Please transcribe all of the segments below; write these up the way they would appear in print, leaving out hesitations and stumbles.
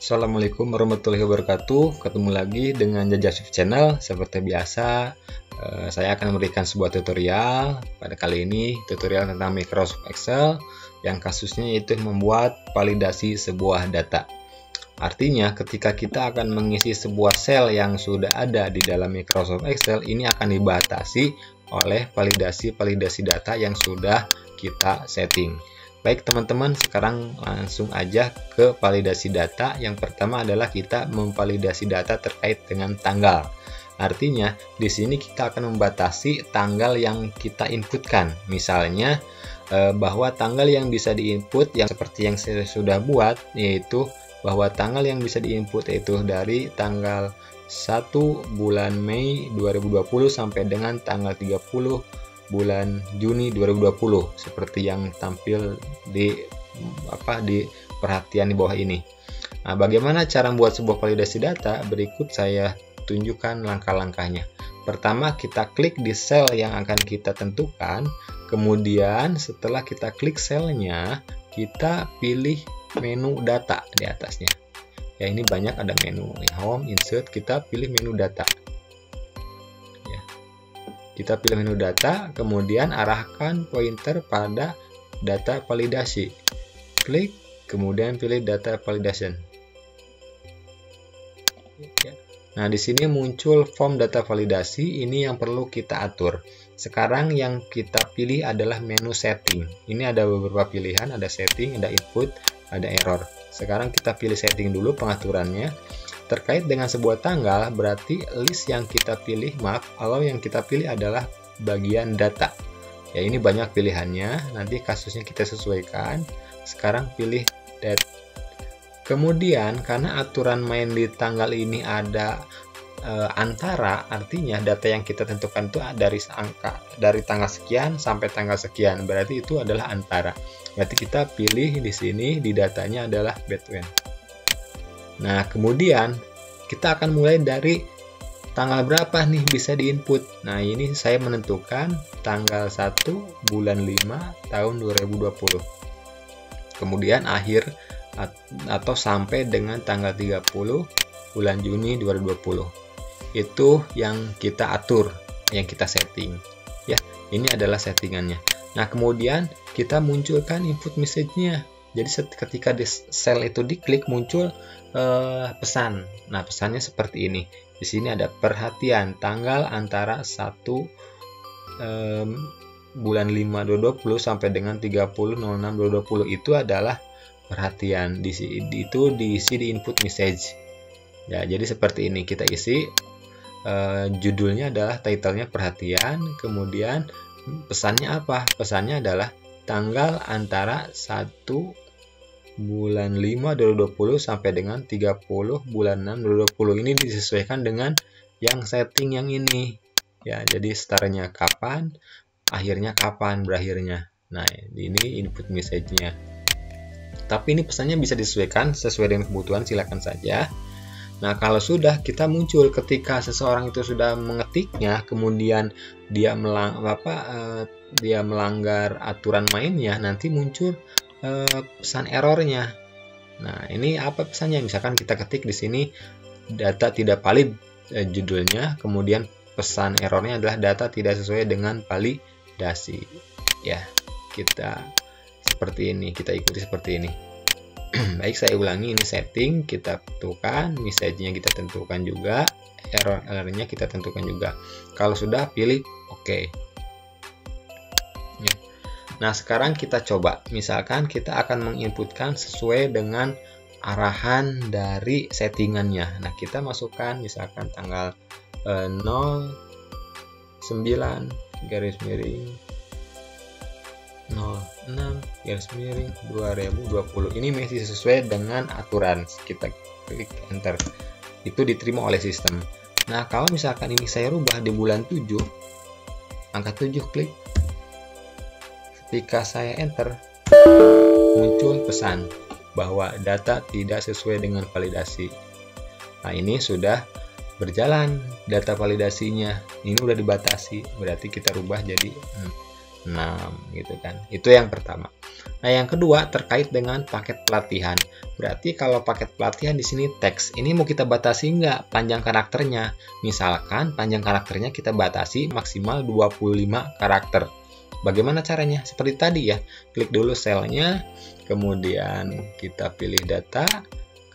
Assalamualaikum warahmatullahi wabarakatuh. Ketemu lagi dengan Jajasif Channel. Seperti biasa, saya akan memberikan sebuah tutorial. Pada kali ini tutorial tentang Microsoft Excel yang kasusnya yaitu membuat validasi sebuah data. Artinya ketika kita akan mengisi sebuah sel yang sudah ada di dalam Microsoft Excel, ini akan dibatasi oleh validasi data yang sudah kita setting. Baik teman-teman, sekarang langsung aja ke validasi data. Yang pertama adalah kita memvalidasi data terkait dengan tanggal. Artinya di sini kita akan membatasi tanggal yang kita inputkan. Misalnya bahwa tanggal yang bisa diinput yang seperti yang saya sudah buat, yaitu bahwa tanggal yang bisa diinput itu dari tanggal 1 bulan Mei 2020 sampai dengan tanggal 30 bulan Juni 2020 seperti yang tampil di perhatian di bawah ini. Nah, bagaimana cara membuat sebuah validasi data? Berikut saya tunjukkan langkah-langkahnya. Pertama, kita klik di sel yang akan kita tentukan. Kemudian setelah kita klik selnya, kita pilih menu data di atasnya. Ya, ini banyak ada menu home, insert, kita pilih menu data. Kita pilih menu data, kemudian arahkan pointer pada data validasi. Klik, kemudian pilih data validation. Nah, di sini muncul form data validasi, ini yang perlu kita atur. Sekarang yang kita pilih adalah menu setting. Ini ada beberapa pilihan, ada setting, ada input, ada error. Sekarang kita pilih setting dulu pengaturannya. Terkait dengan sebuah tanggal, berarti list yang kita pilih, kalau yang kita pilih adalah bagian data. Ya, ini banyak pilihannya, nanti kasusnya kita sesuaikan. Sekarang pilih date. Kemudian, karena aturan main di tanggal ini ada antara, artinya data yang kita tentukan itu dari tanggal sekian sampai tanggal sekian, berarti itu adalah antara. Berarti kita pilih di sini, di datanya adalah between. Nah, kemudian kita akan mulai dari tanggal berapa nih bisa diinput. Nah, ini saya menentukan tanggal 1 bulan 5 tahun 2020. Kemudian akhir atau sampai dengan tanggal 30 bulan Juni 2020. Itu yang kita atur, yang kita setting. Ya, ini adalah settingannya. Nah, kemudian kita munculkan input message-nya. Jadi ketika di sel itu diklik muncul pesan. Nah, pesannya seperti ini. Di sini ada perhatian tanggal antara 1 bulan 5 2020 sampai dengan 30/06/2020 itu adalah perhatian. Itu diisi di input message. Ya, jadi seperti ini kita isi. Judulnya adalah title-nya perhatian, kemudian pesannya apa? Pesannya adalah tanggal antara 1 bulan 5 2020 sampai dengan 30 bulan 6 2020. Ini disesuaikan dengan yang setting yang ini. Ya, jadi startnya kapan, akhirnya kapan berakhirnya. Nah, ini input message-nya. Tapi ini pesannya bisa disesuaikan sesuai dengan kebutuhan, silakan saja. Nah, kalau sudah kita muncul ketika seseorang itu sudah mengetiknya, kemudian dia melanggar aturan mainnya, nanti muncul pesan errornya. Nah, ini apa pesannya? Misalkan kita ketik di sini data tidak valid judulnya, kemudian pesan errornya adalah data tidak sesuai dengan validasi. Ya, kita seperti ini, kita ikuti seperti ini. Baik, saya ulangi, ini setting kita tentukan, message-nya kita tentukan juga, error-nya kita tentukan juga. Kalau sudah, pilih OK. Ya. Nah, sekarang kita coba. Misalkan kita akan menginputkan sesuai dengan arahan dari settingannya. Nah, kita masukkan misalkan tanggal 09 garis miring 06 garis miring 2020. Ini masih sesuai dengan aturan. Kita klik enter. Itu diterima oleh sistem. Nah, kalau misalkan ini saya rubah di bulan 7, angka 7 klik. Ketika saya enter, muncul pesan bahwa data tidak sesuai dengan validasi. Nah, ini sudah berjalan data validasinya. Ini udah dibatasi, berarti kita rubah jadi gitu kan. Itu yang pertama. Nah, yang kedua terkait dengan paket pelatihan. Berarti kalau paket pelatihan di sini teks, ini mau kita batasi nggak panjang karakternya? Misalkan panjang karakternya kita batasi maksimal 25 karakter. Bagaimana caranya? Seperti tadi ya, klik dulu selnya, kemudian kita pilih data,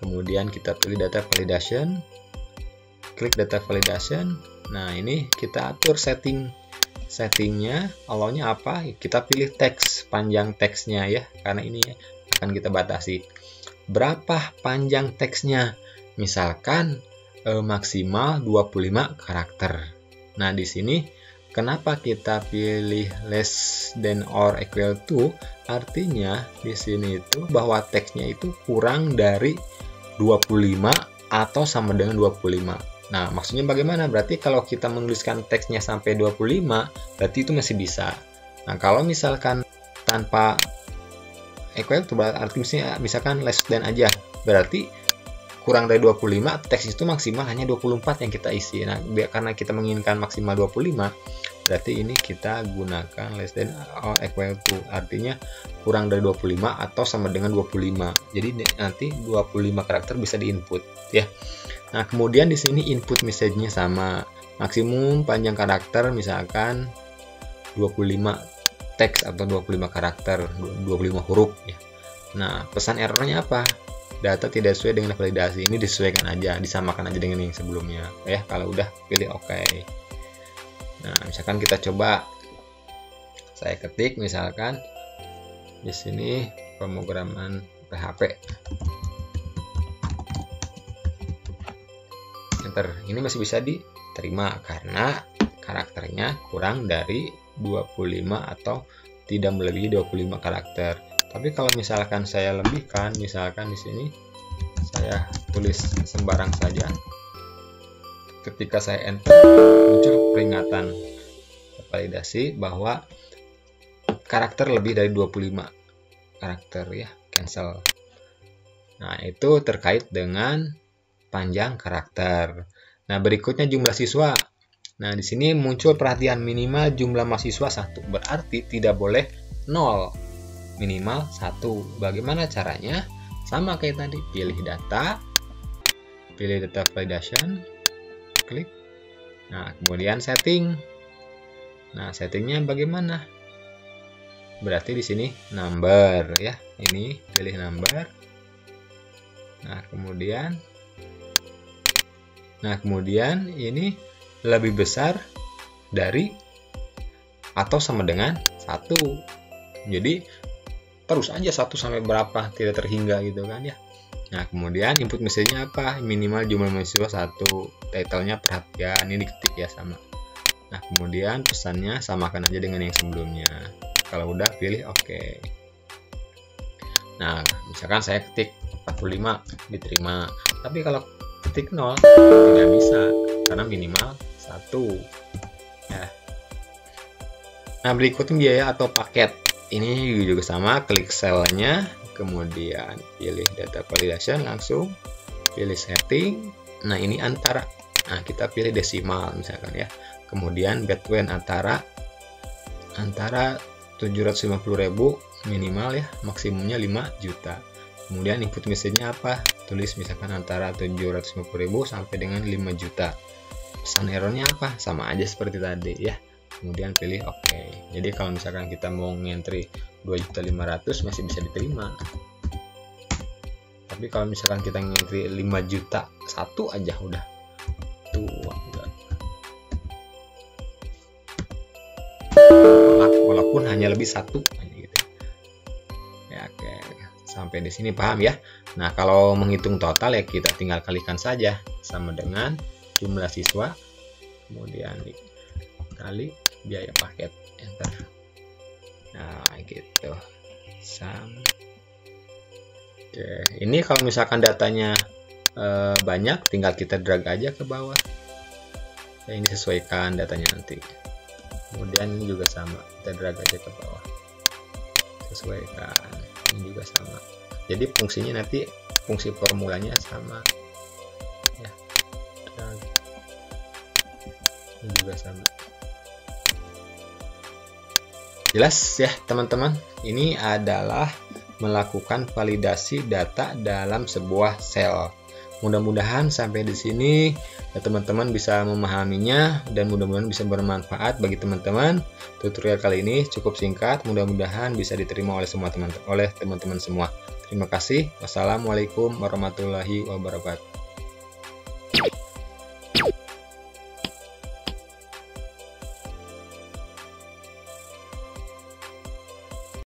kemudian kita pilih data validation, klik data validation. Nah, ini kita atur settingnya, allownya apa? Kita pilih teks, panjang teksnya ya, karena ini akan kita batasi. Berapa panjang teksnya? Misalkan maksimal 25 karakter. Nah, di sini kenapa kita pilih less than or equal to? Artinya di sini itu bahwa teksnya itu kurang dari 25 atau sama dengan 25. Nah, maksudnya bagaimana? Berarti kalau kita menuliskan teksnya sampai 25, berarti itu masih bisa. Nah, kalau misalkan tanpa equal to, artinya misalkan less than aja, berarti kurang dari 25, teks itu maksimal hanya 24 yang kita isi. Nah, karena kita menginginkan maksimal 25, berarti ini kita gunakan less than or equal to, artinya kurang dari 25 atau sama dengan 25. Jadi nanti 25 karakter bisa diinput ya. Nah, kemudian di sini input message-nya sama, maksimum panjang karakter misalkan 25 teks atau 25 karakter, 25 huruf ya. Nah, pesan errornya apa? Data tidak sesuai dengan validasi. Ini disesuaikan aja, disamakan aja dengan yang sebelumnya ya. Kalau udah pilih OK. Nah, misalkan kita coba, saya ketik misalkan di sini pemrograman PHP. Enter. Ini masih bisa diterima karena karakternya kurang dari 25 atau tidak melebihi 25 karakter. Tapi kalau misalkan saya lebihkan, misalkan di sini saya tulis sembarang saja. Ketika saya enter, muncul peringatan validasi bahwa karakter lebih dari 25 karakter ya, cancel. Nah, itu terkait dengan panjang karakter. Nah, berikutnya jumlah siswa. Nah, di sini muncul perhatian minimal jumlah mahasiswa 1. Berarti tidak boleh 0. Minimal 1. Bagaimana caranya? Sama kayak tadi, pilih data validation, klik. Nah, kemudian setting. Nah, settingnya bagaimana? Berarti di sini number ya. Ini pilih number. Nah, kemudian ini lebih besar dari atau sama dengan 1. Jadi terus aja 1 sampai berapa, tidak terhingga gitu kan ya. Nah, kemudian input message-nya apa? Minimal jumlah mahasiswa 1. Title-nya perhatian, ini diketik ya sama. Nah, kemudian pesannya samakan aja dengan yang sebelumnya. Kalau udah pilih OK. Nah, misalkan saya ketik 45, diterima. Tapi kalau ketik 0 tidak bisa karena minimal 1 ya. Nah, berikutnya biaya atau paket. Ini juga sama, klik selnya, kemudian pilih data validation, langsung pilih setting. Nah, ini antara. Nah, kita pilih desimal misalkan ya. Kemudian between antara 750.000 minimal ya, maksimumnya 5 juta. Kemudian input message-nya apa? Tulis misalkan antara 750.000 sampai dengan 5 juta. Pesan errornya apa? Sama aja seperti tadi ya. Kemudian pilih OK. Jadi kalau misalkan kita mau ngentry 2.500.000 masih bisa diterima. Tapi kalau misalkan kita ngentry 5 juta satu aja udah tua enggak. Walaupun hanya lebih 1 gitu. Ya, oke. Sampai di sini paham ya. Nah, kalau menghitung total ya kita tinggal kalikan saja sama dengan jumlah siswa, kemudian dikali biaya paket, enter. Nah, gitu. Oke, ini kalau misalkan datanya banyak, tinggal kita drag aja ke bawah. Ya, ini sesuaikan datanya nanti. Kemudian ini juga sama, kita drag aja ke bawah. Sesuaikan. Ini juga sama. Jadi fungsinya nanti fungsi formulanya sama. Ya. Ini juga sama. Jelas ya teman-teman, ini adalah melakukan validasi data dalam sebuah sel. Mudah-mudahan sampai di sini teman-teman bisa memahaminya dan mudah-mudahan bisa bermanfaat bagi teman-teman. Tutorial kali ini cukup singkat, mudah-mudahan bisa diterima oleh teman-teman semua. Terima kasih. Wassalamualaikum warahmatullahi wabarakatuh.